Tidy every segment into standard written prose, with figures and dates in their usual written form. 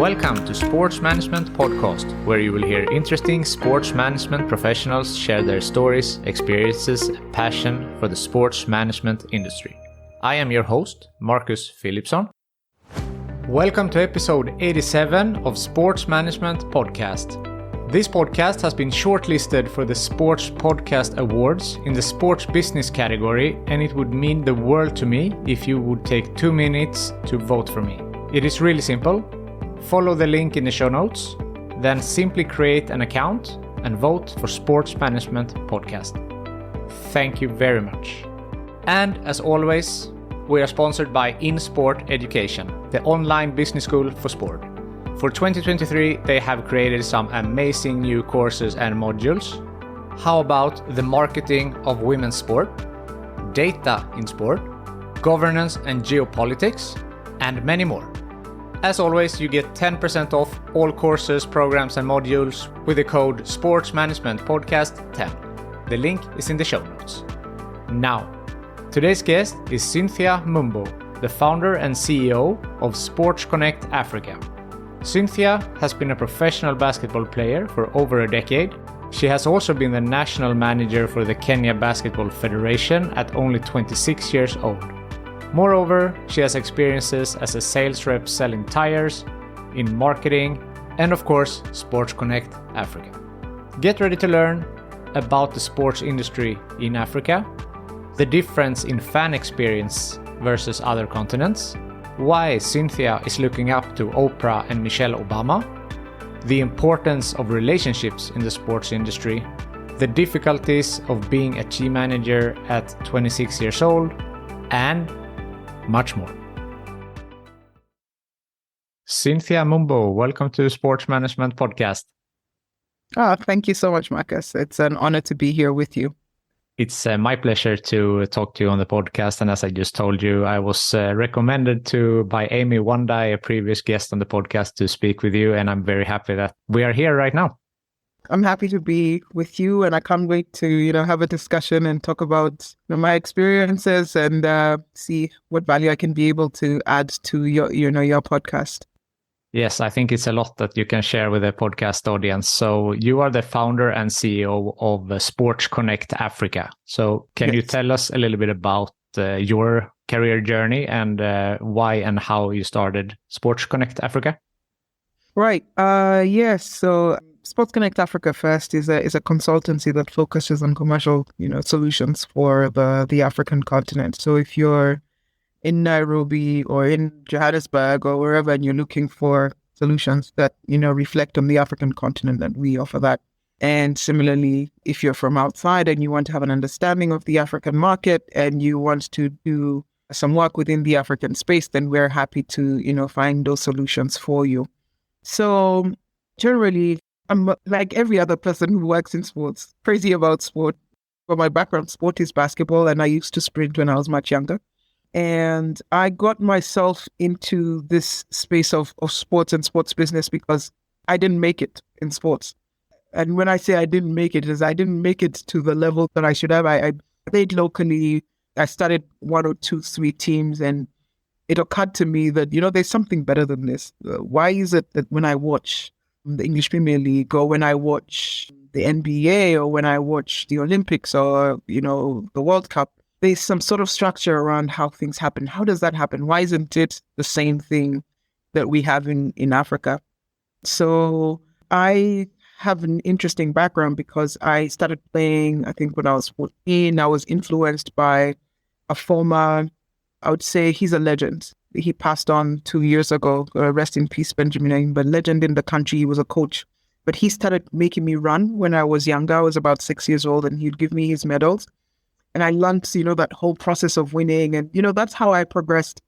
Welcome to Sports Management Podcast, where you will hear interesting sports management professionals share their stories, experiences, and passion for the sports management industry. I am your host, Marcus Philipsson. Welcome to episode 87 of Sports Management Podcast. This podcast has been shortlisted for the Sports Podcast Awards in the sports business category, and it would mean the world to me if you would take 2 minutes to vote for me. It is really simple. Follow the link in the show notes, then simply create an account and vote for Sports Management Podcast. Thank you very much. And as always, we are sponsored by InSport Education, the online business school for sport. For 2023, they have created some amazing new courses and modules. How about the marketing of women's sport, data in sport, governance and geopolitics, and many more. As always, you get 10% off all courses, programs, and modules with the code Sports Management Podcast 10. The link is in the show notes. Now, today's guest is Cynthia Mumbo, the founder and CEO of Sports Connect Africa. Cynthia has been a professional basketball player for over a decade. She has also been the national manager for the Kenya Basketball Federation at only 26 years old. Moreover, she has experiences as a sales rep selling tires, in marketing, and of course, Sports Connect Africa. Get ready to learn about the sports industry in Africa, the difference in fan experience versus other continents, why Cynthia is looking up to Oprah and Michelle Obama, the importance of relationships in the sports industry, the difficulties of being a team manager at 26 years old, and much more. Cynthia Mumbo, welcome to Sports Management Podcast. Thank you so much, Marcus. It's an honor to be here with you. It's my pleasure to talk to you on the podcast. And as I just told you, I was recommended by Amy Wandai, a previous guest on the podcast, to speak with you. And I'm very happy that we are here right now. I'm happy to be with you, and I can't wait to, have a discussion and talk about my experiences and see what value I can be able to add to your podcast. Yes, I think it's a lot that you can share with the podcast audience. So you are the founder and CEO of Sports Connect Africa. So can you tell us a little bit about your career journey and why and how you started Sports Connect Africa? Right. Yes. So Sports Connect Africa first is a consultancy that focuses on commercial, solutions for the African continent. So if you're in Nairobi or in Johannesburg or wherever, and you're looking for solutions that, reflect on the African continent, then we offer that. And similarly, if you're from outside and you want to have an understanding of the African market and you want to do some work within the African space, then we're happy to, find those solutions for you. So generally, I'm like every other person who works in sports, crazy about sport. For my background, sport is basketball, and I used to sprint when I was much younger. And I got myself into this space of sports and sports business because I didn't make it in sports. And when I say I didn't make it, is I didn't make it to the level that I should have. I played locally. I started 1 or 2, 3 teams, and it occurred to me that, there's something better than this. Why is it that when I watch the English Premier League, or when I watch the NBA, or when I watch the Olympics, or, the World Cup, there's some sort of structure around how things happen. How does that happen? Why isn't it the same thing that we have in Africa? So I have an interesting background because I started playing, I think when I was 14. I was influenced by a former, I would say he's a legend. He passed on 2 years ago. Rest in peace, Benjamin. But legend in the country. He was a coach. But he started making me run when I was younger. I was about 6 years old, and he'd give me his medals. And I learned, that whole process of winning. And, that's how I progressed.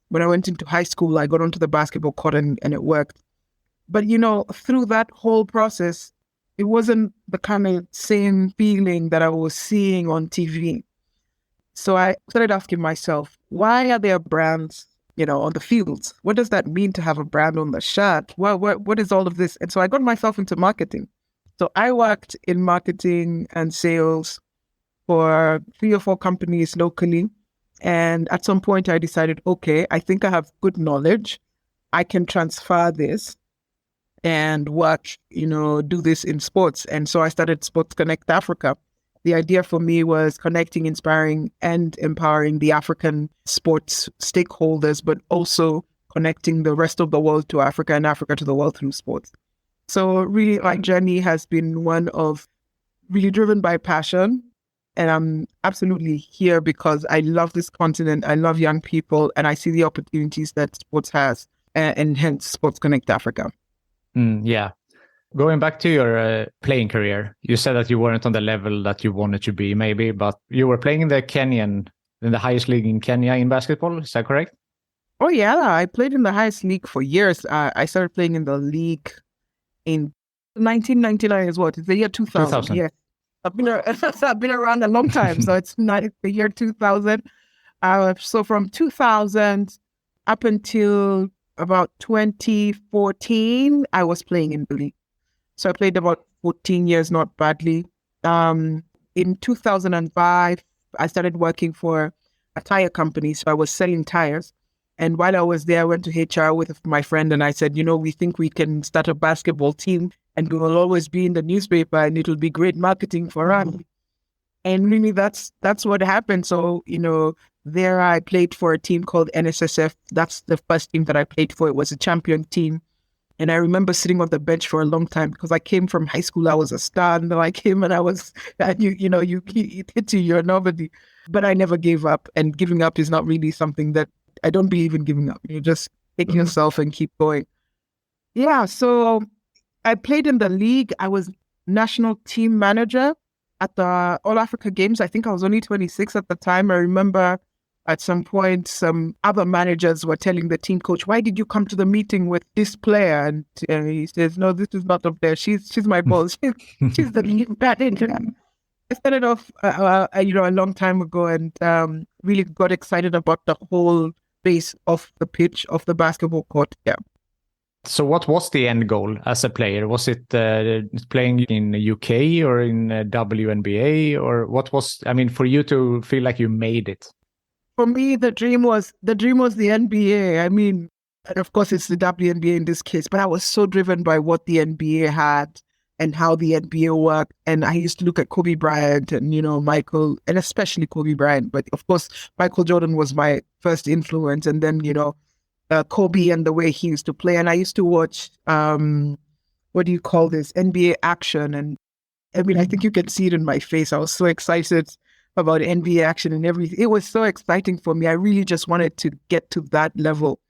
When I went into high school, I got onto the basketball court and it worked. But, through that whole process, it wasn't the kind of same feeling that I was seeing on TV. So I started asking myself, why are there brands, on the fields? What does that mean to have a brand on the shirt? What is all of this? And so I got myself into marketing. So I worked in marketing and sales for 3 or 4 companies locally. And at some point I decided, okay, I think I have good knowledge. I can transfer this and watch, do this in sports. And so I started Sports Connect Africa. The idea for me was connecting, inspiring, and empowering the African sports stakeholders, but also connecting the rest of the world to Africa and Africa to the world through sports. So really, my journey has been one of really driven by passion. And I'm absolutely here because I love this continent. I love young people, and I see the opportunities that sports has, and hence Sports Connect Africa. Yeah. Going back to your playing career, you said that you weren't on the level that you wanted to be, maybe, but you were playing in the highest league in Kenya in basketball. Is that correct? Oh, yeah. I played in the highest league for years. I started playing in the league in 1999 is what? It's the year 2000. 2000. Yeah. I've been around a long time. So it's not the year 2000. So from 2000 up until about 2014, I was playing in the league. So I played about 14 years, not badly. In 2005, I started working for a tire company. So I was selling tires. And while I was there, I went to HR with my friend and I said, we think we can start a basketball team and we will always be in the newspaper and it will be great marketing for us. And really, that's what happened. So, there I played for a team called NSSF. That's the first team that I played for. It was a champion team. And I remember sitting on the bench for a long time because I came from high school. I was a star. And then I came and it hit you, you're nobody. But I never gave up. And giving up is not really something that I don't believe in giving up. You just take yourself and keep going. Yeah. So I played in the league. I was national team manager at the All Africa Games. I think I was only 26 at the time. I remember at some point, some other managers were telling the team coach, "Why did you come to the meeting with this player?" And he says, "No, this is not up there. She's my boss. She's the lead manager." I started off, a long time ago, and really got excited about the whole base of the pitch of the basketball court. Yeah. So what was the end goal as a player? Was it playing in the UK or in WNBA, or what was? I mean, for you to feel like you made it. For me, the dream was the NBA. I mean, and of course, it's the WNBA in this case, but I was so driven by what the NBA had and how the NBA worked. And I used to look at Kobe Bryant and, Michael, and especially Kobe Bryant. But of course, Michael Jordan was my first influence. And then, Kobe and the way he used to play. And I used to watch, what do you call this? NBA action. And I mean, I think you can see it in my face. I was so excited about NBA action and everything. It was so exciting for me. I really just wanted to get to that level.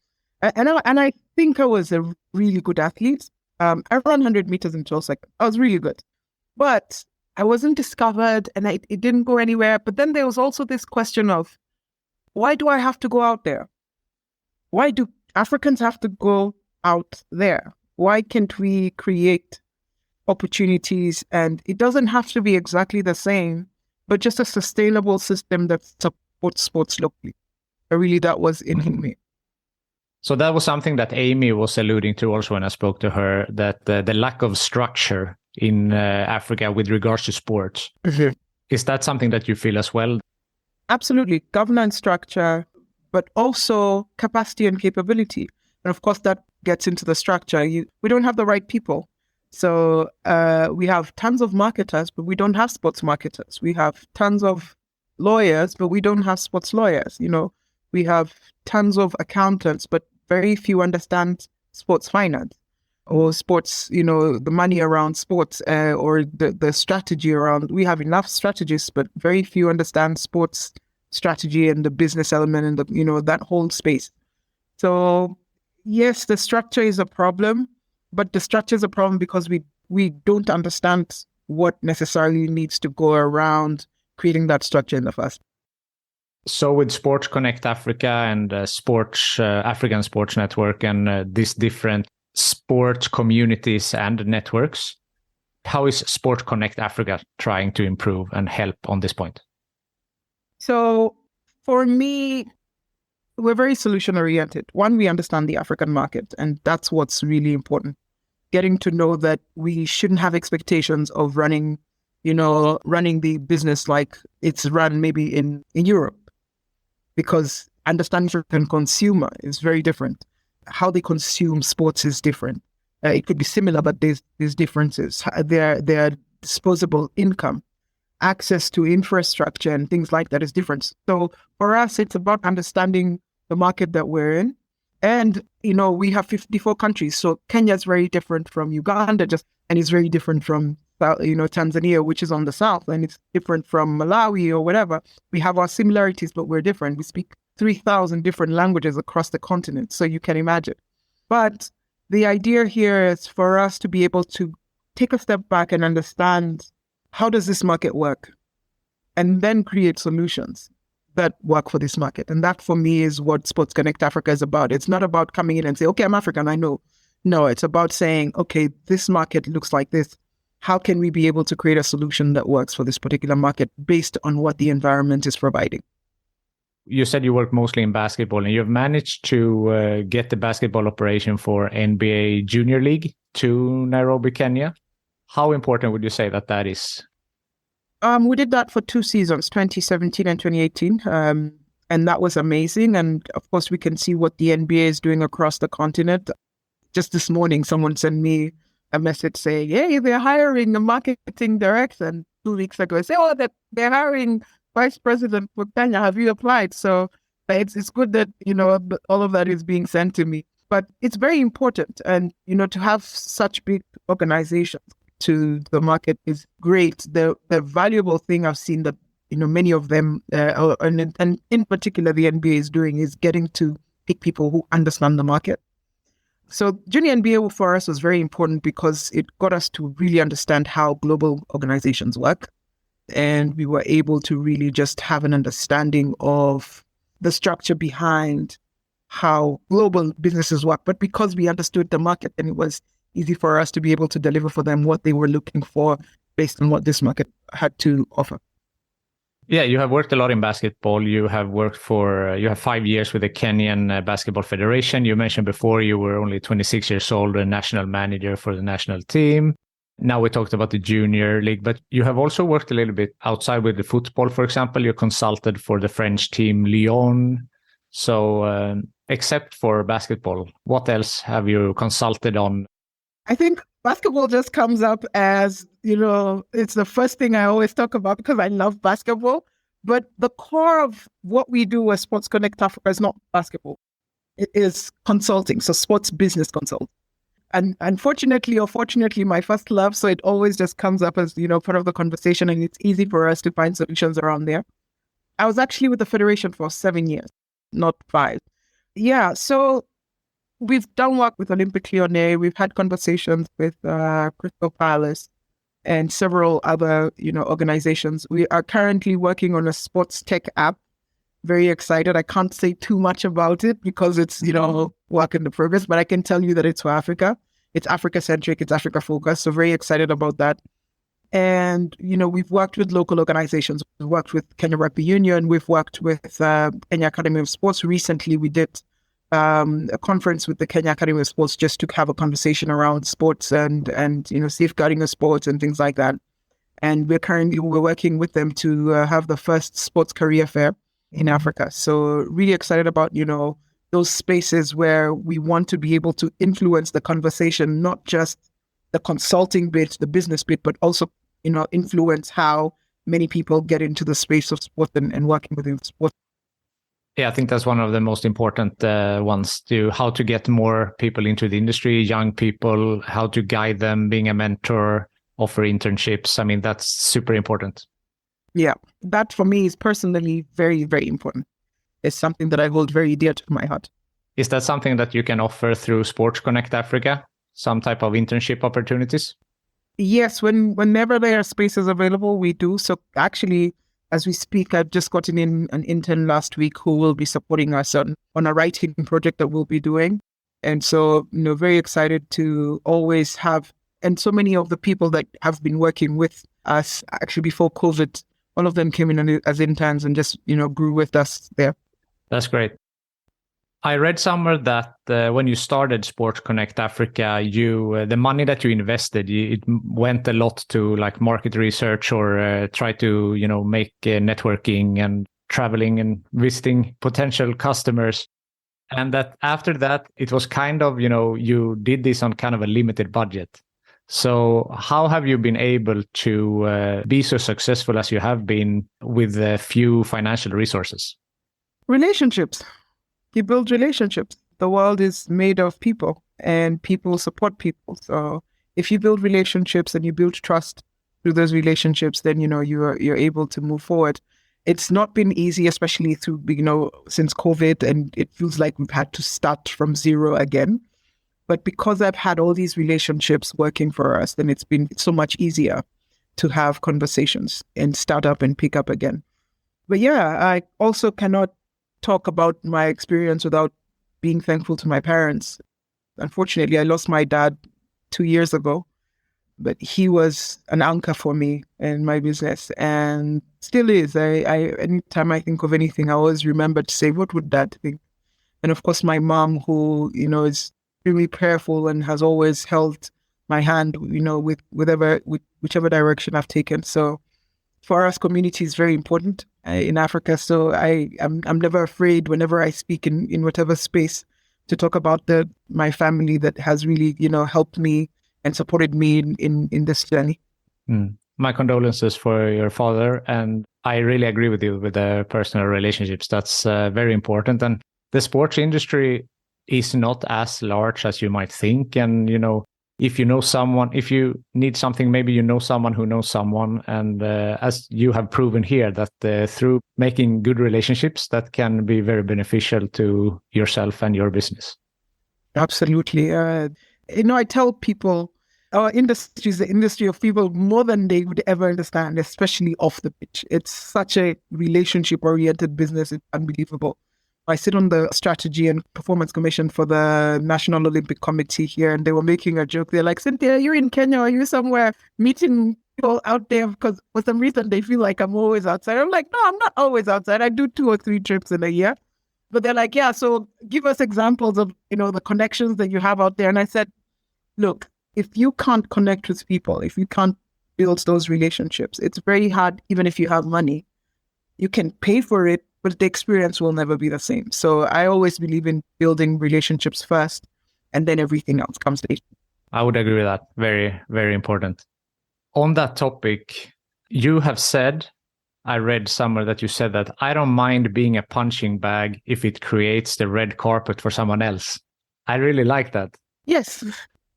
And I think I was a really good athlete. I ran 100 meters in 12 seconds. I was really good. But I wasn't discovered and it didn't go anywhere. But then there was also this question of, why do I have to go out there? Why do Africans have to go out there? Why can't we create opportunities? And it doesn't have to be exactly the same, but just a sustainable system that supports sports locally. Really, that was in me. So that was something that Amy was alluding to also when I spoke to her, that the lack of structure in Africa with regards to sports. Mm-hmm. Is that something that you feel as well? Absolutely. Governance structure, but also capacity and capability. And of course, that gets into the structure. We don't have the right people. So we have tons of marketers, but we don't have sports marketers. We have tons of lawyers, but we don't have sports lawyers. We have tons of accountants, but very few understand sports finance or sports, the money around sports or the strategy around. We have enough strategists, but very few understand sports strategy and the business element and that whole space. So yes, the structure is a problem, but the structure is a problem because we don't understand what necessarily needs to go around creating that structure in the first. So with Sports Connect Africa and African Sports Network and these different sports communities and networks, how is Sports Connect Africa trying to improve and help on this point? So for me, we're very solution oriented. One, we understand the African market, and that's what's really important. Getting to know that we shouldn't have expectations of running the business like it's run maybe in Europe, because understanding African consumer is very different. How they consume sports is different. It could be similar, but there's differences. Their disposable income, access to infrastructure and things like that is different. So for us, it's about understanding the market that we're in. And, we have 54 countries. So Kenya is very different from Uganda, and it's very different from, Tanzania, which is on the south, and it's different from Malawi or whatever. We have our similarities, but we're different. We speak 3,000 different languages across the continent. So you can imagine. But the idea here is for us to be able to take a step back and understand, how does this market work? And then create solutions that work for this market. And that for me is what Sports Connect Africa is about. It's not about coming in and say, okay, I'm African, I know. No, it's about saying, okay, this market looks like this. How can we be able to create a solution that works for this particular market based on what the environment is providing? You said you work mostly in basketball, and you've managed to get the basketball operation for NBA Junior League to Nairobi, Kenya. How important would you say that is? We did that for 2 seasons, 2017 and 2018. And that was amazing. And of course, we can see what the NBA is doing across the continent. Just this morning, someone sent me a message saying, hey, they're hiring a marketing director. And 2 weeks ago, I said, oh, they're hiring vice president for Kenya. Have you applied? So it's good that, all of that is being sent to me. But it's very important. And, to have such big organizations to the market is great. The valuable thing I've seen that, many of them, and in particular the NBA is doing, is getting to pick people who understand the market. So Junior NBA for us was very important because it got us to really understand how global organizations work. And we were able to really just have an understanding of the structure behind how global businesses work. But because we understood the market, and it was easy for us to be able to deliver for them what they were looking for based on what this market had to offer. Yeah, you have worked a lot in basketball. You have 5 years with the Kenyan Basketball Federation. You mentioned before you were only 26 years old, a national manager for the national team. Now we talked about the junior league, but you have also worked a little bit outside with the football. For example, you consulted for the French team Lyon. So except for basketball, what else have you consulted on? I think basketball just comes up as, it's the first thing I always talk about because I love basketball. But the core of what we do as Sports Connect Africa is not basketball. It is consulting, so sports business consulting. And unfortunately or fortunately, my first love, so it always just comes up as, part of the conversation, and it's easy for us to find solutions around there. I was actually with the Federation for 7 years, not 5. Yeah, so we've done work with Olympic Lyonnais. We've had conversations with Crystal Palace and several other, organizations. We are currently working on a sports tech app. Very excited. I can't say too much about it because it's, work in the progress, but I can tell you that it's for Africa. It's Africa-centric. It's Africa-focused. So very excited about that. And, we've worked with local organizations. We've worked with Kenya Rugby Union. We've worked with Kenya Academy of Sports. Recently, we did a conference with the Kenya Academy of Sports just to have a conversation around sports and safeguarding of sports and things like that. And we're working with them to have the first sports career fair in Africa. So really excited about, those spaces where we want to be able to influence the conversation, not just the consulting bit, the business bit, but also, influence how many people get into the space of sport and working within sport. Yeah, I think that's one of the most important ones, how to get more people into the industry, young people, how to guide them, being a mentor, offer internships. I mean, that's super important. Yeah, that for me is personally very, very important. It's something that I hold very dear to my heart. Is that something that you can offer through Sports Connect Africa? Some type of internship opportunities? Yes, whenever there are spaces available, we do. So actually, as we speak, I've just gotten in an intern last week who will be supporting us on a writing project that we'll be doing. And so, very excited to always have, and so many of the people that have been working with us actually before COVID, all of them came in as interns and just, grew with us there. That's great. I read somewhere that when you started Sports Connect Africa, the money that you invested, it went a lot to like market research or try to, make networking and traveling and visiting potential customers. And that after that, it was kind of, you did this on kind of a limited budget. So how have you been able to be so successful as you have been with few financial resources? Relationships. You build relationships. The world is made of people and people support people. So if you build relationships and you build trust through those relationships, then, you're able to move forward. It's not been easy, especially through, since COVID, and it feels like we've had to start from zero again. But because I've had all these relationships working for us, then it's been so much easier to have conversations and start up and pick up again. But yeah, I also cannot talk about my experience without being thankful to my parents. Unfortunately, I lost my dad 2 years ago, but he was an anchor for me in my business and still is. Anytime I think of anything, I always remember to say, what would Dad think? And of course, my mom, who, is really prayerful and has always held my hand, with whichever direction I've taken. So for us, community is very important in Africa. So I'm never afraid whenever I speak in whatever space to talk about my family that has really, helped me and supported me in this journey. My condolences for your father. And I really agree with you with the personal relationships. That's very important. And the sports industry is not as large as you might think. And, if you know someone, if you need something, maybe you know someone who knows someone. And as you have proven here, that through making good relationships, that can be very beneficial to yourself and your business. Absolutely. I tell people our industry is the industry of people more than they would ever understand, especially off the pitch. It's such a relationship-oriented business. It's unbelievable. I sit on the strategy and performance commission for the National Olympic Committee here, and they were making a joke. They're like, Cynthia, you're in Kenya, are you somewhere meeting people out there? Because for some reason they feel like I'm always outside. I'm like, no, I'm not always outside. I do 2 or 3 trips in a year. But they're like, yeah, so give us examples of, the connections that you have out there. And I said, look, if you can't connect with people, if you can't build those relationships, it's very hard, even if you have money. You can pay for it, but the experience will never be the same. So I always believe in building relationships first, and then everything else comes later. I would agree with that. Very, very important. On that topic, you have said, I read somewhere that you said that I don't mind being a punching bag if it creates the red carpet for someone else. I really like that. Yes.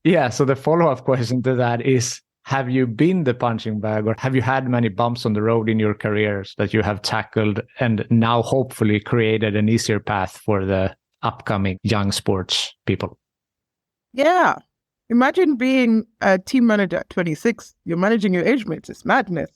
Yeah. So the follow-up question to that is, have you been the punching bag, or have you had many bumps on the road in your careers that you have tackled and now hopefully created an easier path for the upcoming young sports people? Yeah. Imagine being a team manager at 26. You're managing your age mates. It's madness.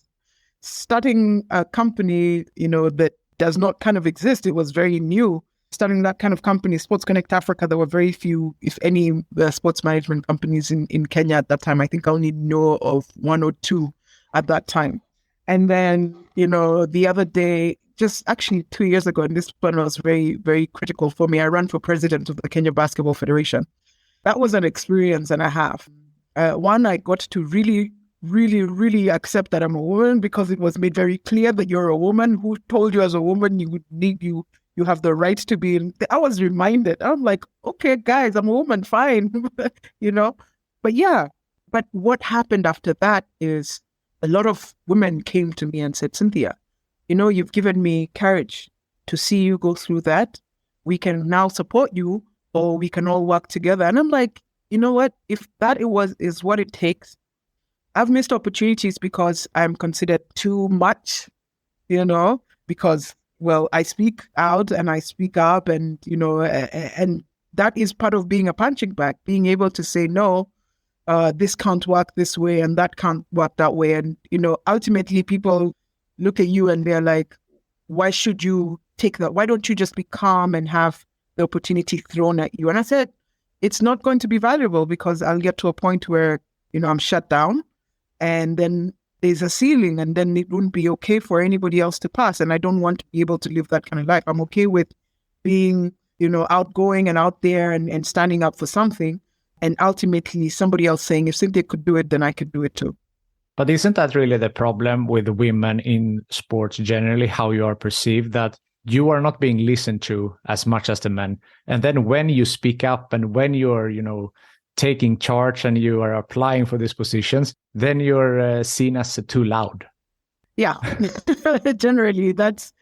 Starting a company, that does not kind of exist. It was very new. Starting that kind of company, Sports Connect Africa, there were very few, if any, sports management companies in Kenya at that time. I think I only know of 1 or 2 at that time. And then, the other day, just actually 2 years ago, and this one was very, very critical for me, I ran for president of the Kenya Basketball Federation. That was an experience and a half. One, I got to really, really, really accept that I'm a woman, because it was made very clear that you're a woman. Who told you as a woman you have the right to be in? I was reminded. I'm like, okay, guys, I'm a woman, fine, But yeah, but what happened after that is a lot of women came to me and said, Cynthia, you've given me courage to see you go through that. We can now support you, or we can all work together. And I'm like, you know what? If that is what it takes, I've missed opportunities because I'm considered too much, because, well, I speak out and I speak up, and, and that is part of being a punching bag, being able to say, no, this can't work this way and that can't work that way. And, ultimately people look at you and they're like, why should you take that? Why don't you just be calm and have the opportunity thrown at you? And I said, it's not going to be valuable, because I'll get to a point where, I'm shut down, and then there's a ceiling, and then it wouldn't be okay for anybody else to pass. And I don't want to be able to live that kind of life. I'm okay with being, outgoing and out there and standing up for something. And ultimately somebody else saying, if Cynthia could do it, then I could do it too. But isn't that really the problem with women in sports generally, how you are perceived? That you are not being listened to as much as the men. And then when you speak up and when you're, taking charge and you are applying for these positions, then you're seen as too loud. Yeah, generally that's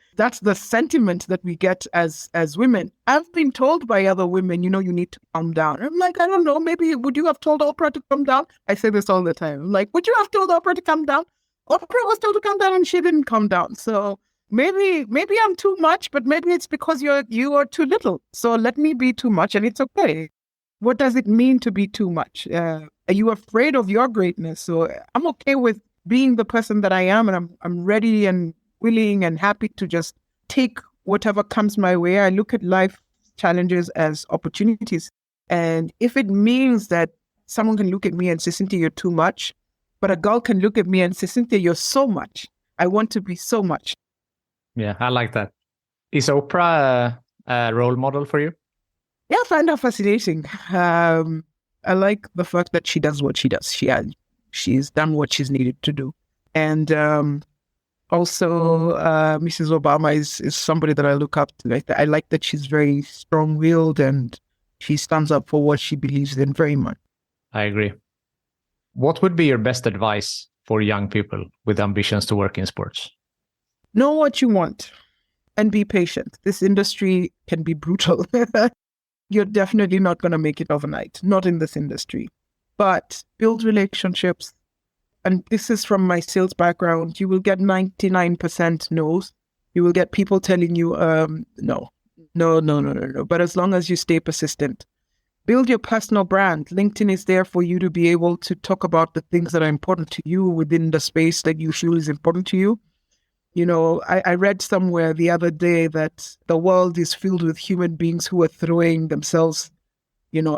the sentiment that we get as women. I've been told by other women, you need to calm down. I'm like, I don't know, maybe would you have told Oprah to calm down? I say this all the time. I'm like, would you have told Oprah to calm down? Oprah was told to calm down and she didn't calm down. So maybe I'm too much, but maybe it's because you are too little. So let me be too much and it's okay. What does it mean to be too much? Are you afraid of your greatness? So I'm okay with being the person that I am, and I'm ready and willing and happy to just take whatever comes my way. I look at life challenges as opportunities. And if it means that someone can look at me and say, Cynthia, you're too much, but a girl can look at me and say, Cynthia, you're so much. I want to be so much. Yeah, I like that. Is Oprah a role model for you? Yeah, I find her fascinating. I like the fact that she does what she does. She's done what she's needed to do. And also, Mrs. Obama is somebody that I look up to. I like that she's very strong-willed and she stands up for what she believes in very much. I agree. What would be your best advice for young people with ambitions to work in sports? Know what you want and be patient. This industry can be brutal. You're definitely not going to make it overnight, not in this industry. But build relationships. And this is from my sales background. You will get 99% no's. You will get people telling you, no. But as long as you stay persistent, build your personal brand. LinkedIn is there for you to be able to talk about the things that are important to you within the space that you feel is important to you. I read somewhere the other day that the world is filled with human beings who are throwing themselves,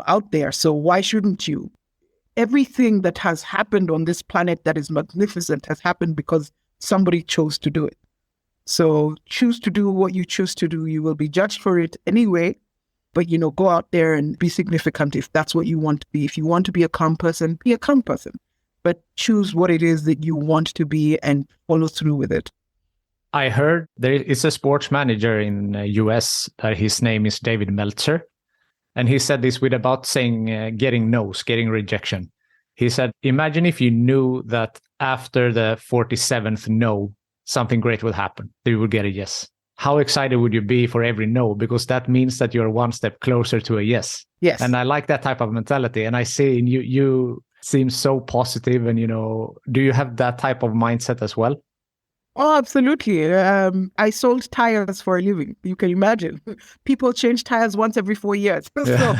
out there. So why shouldn't you? Everything that has happened on this planet that is magnificent has happened because somebody chose to do it. So choose to do what you choose to do. You will be judged for it anyway, but, go out there and be significant if that's what you want to be. If you want to be a calm person, be a calm person, but choose what it is that you want to be and follow through with it. I heard there is a sports manager in the US that his name is David Meltzer. And he said this with about saying getting no's, getting rejection. He said, imagine if you knew that after the 47th no, something great would happen. That you would get a yes. How excited would you be for every no? Because that means that you're one step closer to a yes. Yes. And I like that type of mentality. And I see in you seem so positive. And, do you have that type of mindset as well? Oh, absolutely. I sold tires for a living. You can imagine. People change tires once every 4 years. Yeah.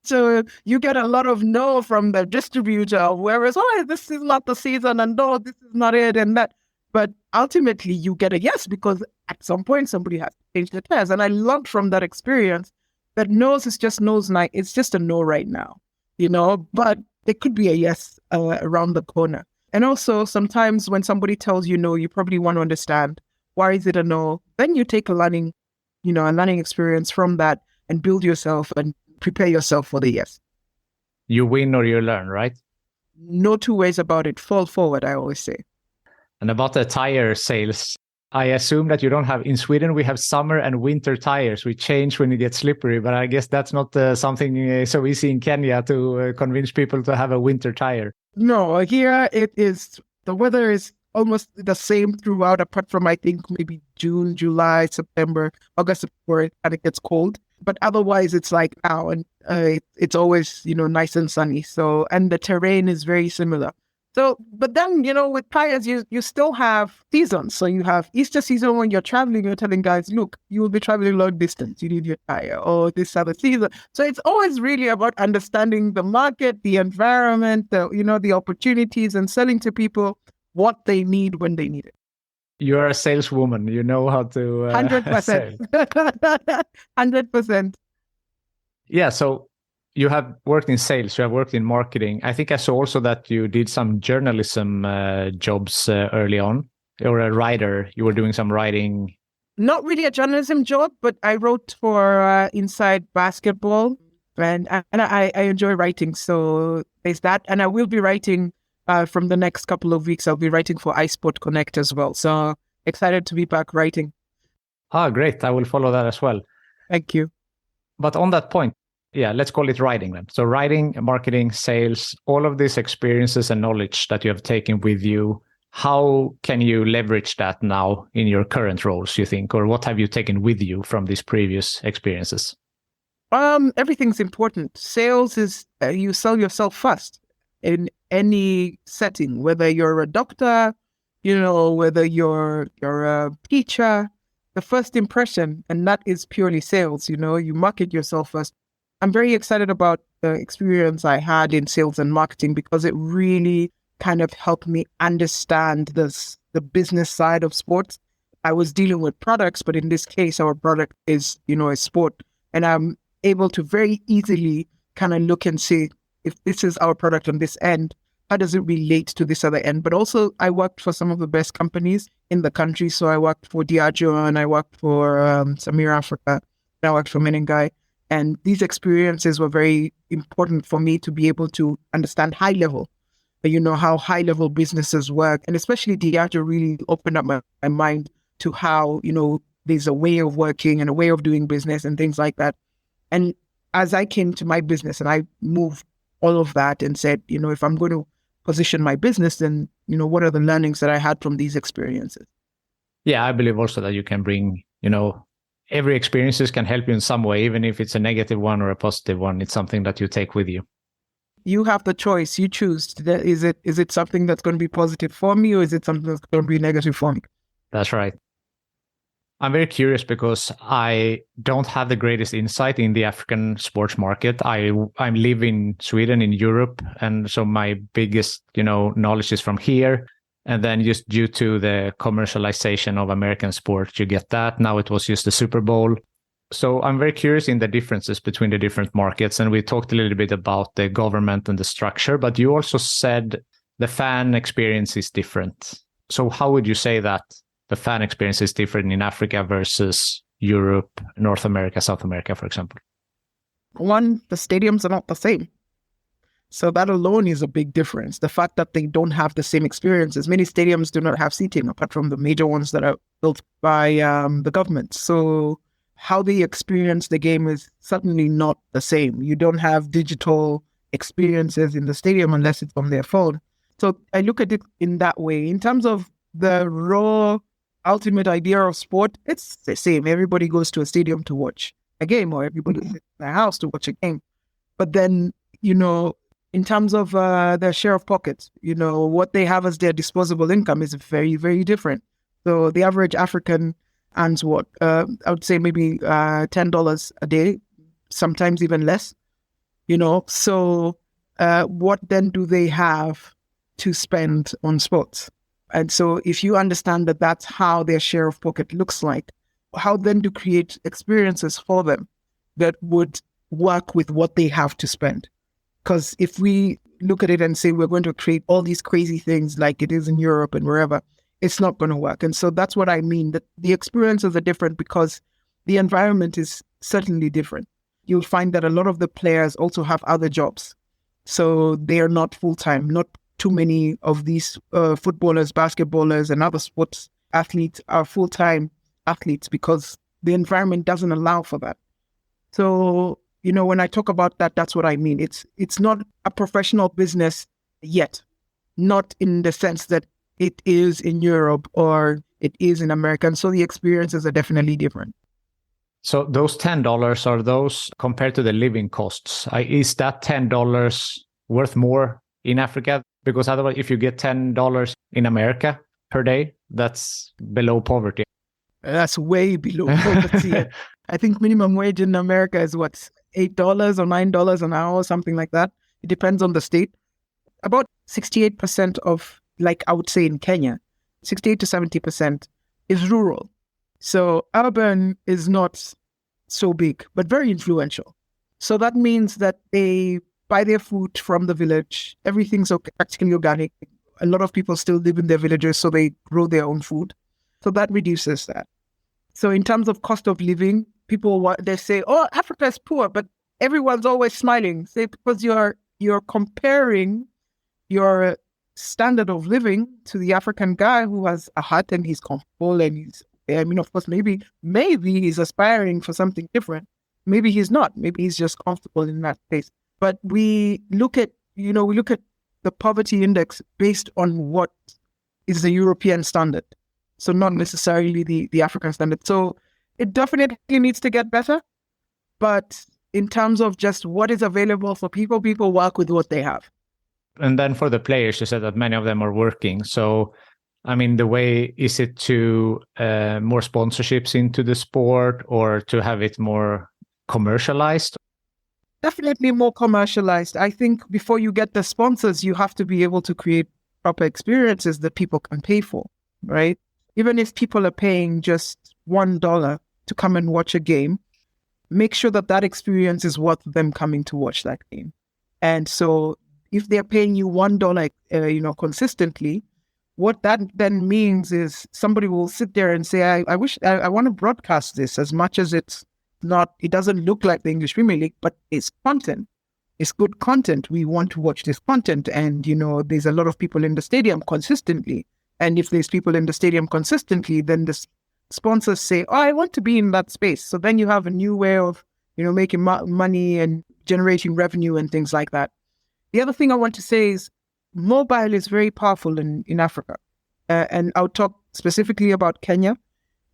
So you get a lot of no from the distributor, whereas, this is not the season, and no, this is not it, and that. But ultimately, you get a yes, because at some point, somebody has to change the tires. And I learned from that experience that no's is just no's night. It's just a no right now, but there could be a yes around the corner. And also, sometimes when somebody tells you no, you probably want to understand, why is it a no? Then you take a learning experience from that and build yourself and prepare yourself for the yes. You win or you learn, right? No two ways about it. Fall forward, I always say. And about the tire sales, I assume that you don't have, in Sweden, we have summer and winter tires. We change when it gets slippery, but I guess that's not something so easy in Kenya to convince people to have a winter tire. No, here the weather is almost the same throughout, apart from, I think, maybe June, July, September, August, where it gets cold. But otherwise, it's like now, and it's always, nice and sunny. So, and the terrain is very similar. So, but then, with tires, you still have seasons. So you have Easter season when you're traveling, you're telling guys, look, you will be traveling long distance. You need your tire, or this other season. So it's always really about understanding the market, the environment, the opportunities, and selling to people what they need when they need it. You're a saleswoman. You know how to 100%. 100%. Yeah. So you have worked in sales, you have worked in marketing. I think I saw also that you did some journalism jobs early on. You're a writer. You were doing some writing. Not really a journalism job, but I wrote for Inside Basketball, and I enjoy writing. So there's that. And I will be writing from the next couple of weeks. I'll be writing for iSport Connect as well. So excited to be back writing. Ah, great. I will follow that as well. Thank you. But on that point, yeah, let's call it writing then. So writing, marketing, sales, all of these experiences and knowledge that you have taken with you, how can you leverage that now in your current roles, you think? Or what have you taken with you from these previous experiences? Everything's important. Sales is you sell yourself first in any setting, whether you're a doctor, whether you're a teacher, the first impression, and that is purely sales. You market yourself first. I'm very excited about the experience I had in sales and marketing because it really kind of helped me understand the business side of sports. I was dealing with products, but in this case, our product is, a sport. And I'm able to very easily kind of look and see if this is our product on this end, how does it relate to this other end? But also, I worked for some of the best companies in the country. So I worked for Diageo and I worked for Samir Africa. And I worked for Menengai. And these experiences were very important for me to be able to understand high level, how high level businesses work. And especially Diageo really opened up my mind to how, there's a way of working and a way of doing business and things like that. And as I came to my business and I moved all of that and said, if I'm going to position my business, then, what are the learnings that I had from these experiences? Yeah, I believe also that you can bring, every experiences can help you in some way, even if it's a negative one or a positive one. It's something that you take with you. You have the choice. You choose. Is it something that's going to be positive for me or is it something that's going to be negative for me? That's right. I'm very curious because I don't have the greatest insight in the African sports market. I live in Sweden, in Europe, and so my biggest, knowledge is from here. And then just due to the commercialization of American sports, you get that. Now it was just the Super Bowl. So I'm very curious in the differences between the different markets. And we talked a little bit about the government and the structure, but you also said the fan experience is different. So how would you say that the fan experience is different in Africa versus Europe, North America, South America, for example? One, the stadiums are not the same. So that alone is a big difference. The fact that they don't have the same experiences. Many stadiums do not have seating apart from the major ones that are built by the government. So how they experience the game is certainly not the same. You don't have digital experiences in the stadium unless it's on their phone. So I look at it in that way. In terms of the raw ultimate idea of sport, it's the same. Everybody goes to a stadium to watch a game or everybody sits in their house to watch a game. But then, in terms of their share of pockets, what they have as their disposable income is very, very different. So the average African earns what? I would say maybe $10 a day, sometimes even less, So what then do they have to spend on sports? And so if you understand that that's how their share of pocket looks like, how then to create experiences for them that would work with what they have to spend? Because if we look at it and say we're going to create all these crazy things like it is in Europe and wherever, it's not going to work. And so that's what I mean, that the experiences are different because the environment is certainly different. You'll find that a lot of the players also have other jobs. So they are not full-time. Not too many of these footballers, basketballers, and other sports athletes are full-time athletes because the environment doesn't allow for that. So, when I talk about that, that's what I mean. It's not a professional business yet, not in the sense that it is in Europe or it is in America. And so the experiences are definitely different. So those $10, are those compared to the living costs? Is that $10 worth more in Africa? Because otherwise, if you get $10 in America per day, that's below poverty. That's way below poverty. I think minimum wage in America is what, $8 or $9 an hour, something like that. It depends on the state. About 68% of, like I would say in Kenya, 68 to 70% is rural. So urban is not so big, but very influential. So that means that they buy their food from the village. Everything's practically organic. A lot of people still live in their villages, so they grow their own food. So that reduces that. So in terms of cost of living, people, they say, oh, Africa is poor, but everyone's always smiling. Say, because you're comparing your standard of living to the African guy who has a hut and he's comfortable and of course, maybe he's aspiring for something different. Maybe he's not. Maybe he's just comfortable in that space. But we look at the poverty index based on what is the European standard. So not necessarily the African standard. So it definitely needs to get better. But in terms of just what is available for people work with what they have. And then for the players, you said that many of them are working. So, I mean, the way is it to more sponsorships into the sport or to have it more commercialized? Definitely more commercialized. I think before you get the sponsors, you have to be able to create proper experiences that people can pay for, right? Even if people are paying just $1 to come and watch a game, make sure that experience is worth them coming to watch that game. And so if they're paying you $1, consistently, what that then means is somebody will sit there and say, I want to broadcast this as much as it doesn't look like the English Premier League, but it's content. It's good content. We want to watch this content. And, there's a lot of people in the stadium consistently. And if there's people in the stadium consistently, then the sponsors say, I want to be in that space. So then you have a new way of, making money and generating revenue and things like that. The other thing I want to say is mobile is very powerful in Africa. And I'll talk specifically about Kenya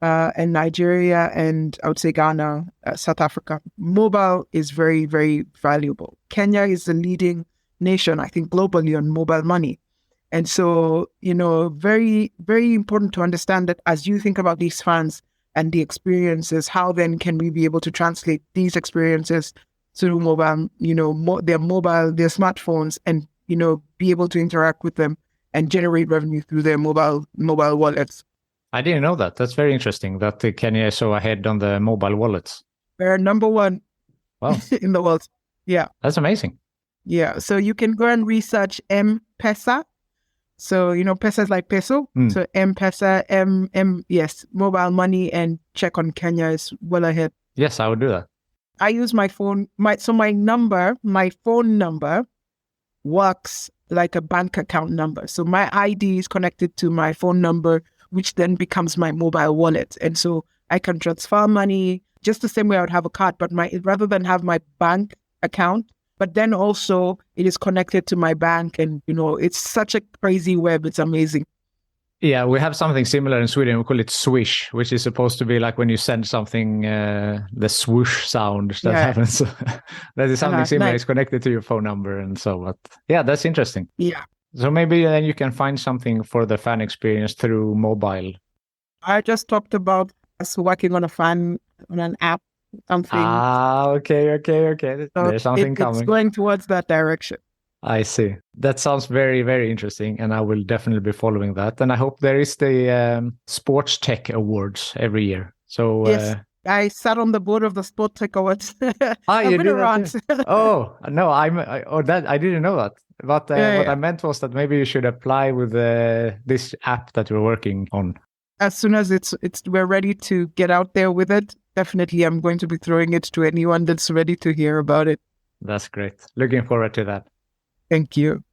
and Nigeria and I would say Ghana, South Africa. Mobile is very, very valuable. Kenya is the leading nation, I think, globally on mobile money. And so, very, very important to understand that as you think about these fans and the experiences, how then can we be able to translate these experiences through mobile, their smartphones and, be able to interact with them and generate revenue through their mobile wallets. I didn't know that. That's very interesting that Kenya is so ahead on the mobile wallets. They're number one in the world. Yeah. That's amazing. Yeah. So you can go and research M-Pesa. So, Pesa is like peso. So M-Pesa, yes, mobile money, and check on Kenya is well ahead. Yes, I would do that. I use my phone. My phone number works like a bank account number. So my ID is connected to my phone number, which then becomes my mobile wallet. And so I can transfer money just the same way I would have a card, but rather than have my bank account, but then also it is connected to my bank. And, it's such a crazy web. It's amazing. Yeah, we have something similar in Sweden. We call it swish, which is supposed to be like when you send something, the swoosh sound that happens. That is something similar. Nice. It's connected to your phone number and so. But yeah, that's interesting. Yeah. So maybe then you can find something for the fan experience through mobile. I just talked about us working on an app, something. Okay. So there's something coming. It's going towards that direction. I see. That sounds very, very interesting, and I will definitely be following that. And I hope there is the Sports Tech Awards every year. So yes, I sat on the board of the Sport Tech Awards. I've been around. Oh no, I didn't know that. But what I meant was that maybe you should apply with this app that you're working on. As soon as we're ready to get out there with it, definitely I'm going to be throwing it to anyone that's ready to hear about it. That's great. Looking forward to that. Thank you.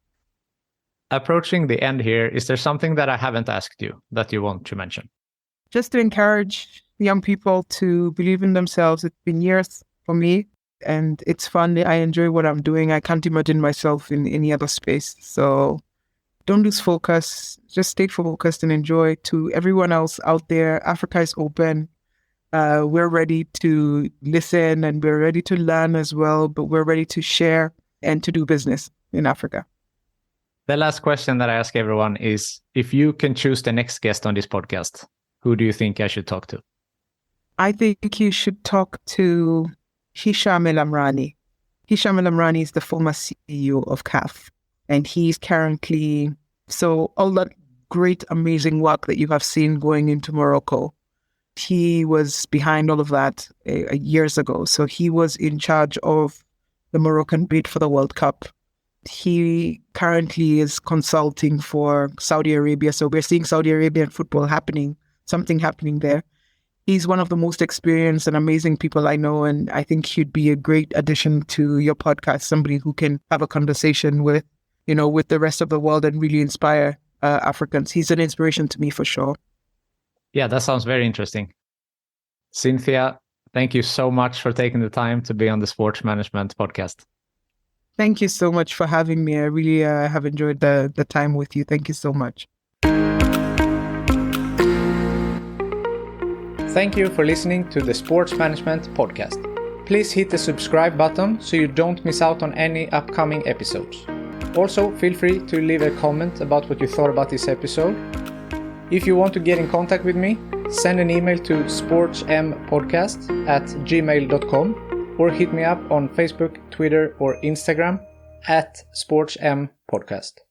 Approaching the end here, is there something that I haven't asked you that you want to mention? Just to encourage young people to believe in themselves. It's been years for me, and it's fun. I enjoy what I'm doing. I can't imagine myself in any other space. So don't lose focus. Just stay focused and enjoy. To everyone else out there, Africa is open. We're ready to listen and we're ready to learn as well, but we're ready to share and to do business in Africa. The last question that I ask everyone is, if you can choose the next guest on this podcast, who do you think I should talk to? I think you should talk to Hisham El Amrani. Hisham El Amrani is the former CEO of CAF, and he's currently, so all that great, amazing work that you have seen going into Morocco, he was behind all of that years ago. So he was in charge of the Moroccan bid for the World Cup. He currently is consulting for Saudi Arabia. So we're seeing Saudi Arabian football something happening there. He's one of the most experienced and amazing people I know. And I think he'd be a great addition to your podcast, somebody who can have a conversation with. with the rest of the world and really inspire Africans. He's an inspiration to me for sure. Yeah, that sounds very interesting. Cynthia, thank you so much for taking the time to be on the Sports Management Podcast. Thank you so much for having me. I really have enjoyed the time with you. Thank you so much. Thank you for listening to the Sports Management Podcast. Please hit the subscribe button so you don't miss out on any upcoming episodes. Also, feel free to leave a comment about what you thought about this episode. If you want to get in contact with me, send an email to sportsmpodcast@gmail.com or hit me up on Facebook, Twitter, or Instagram @sportsmpodcast.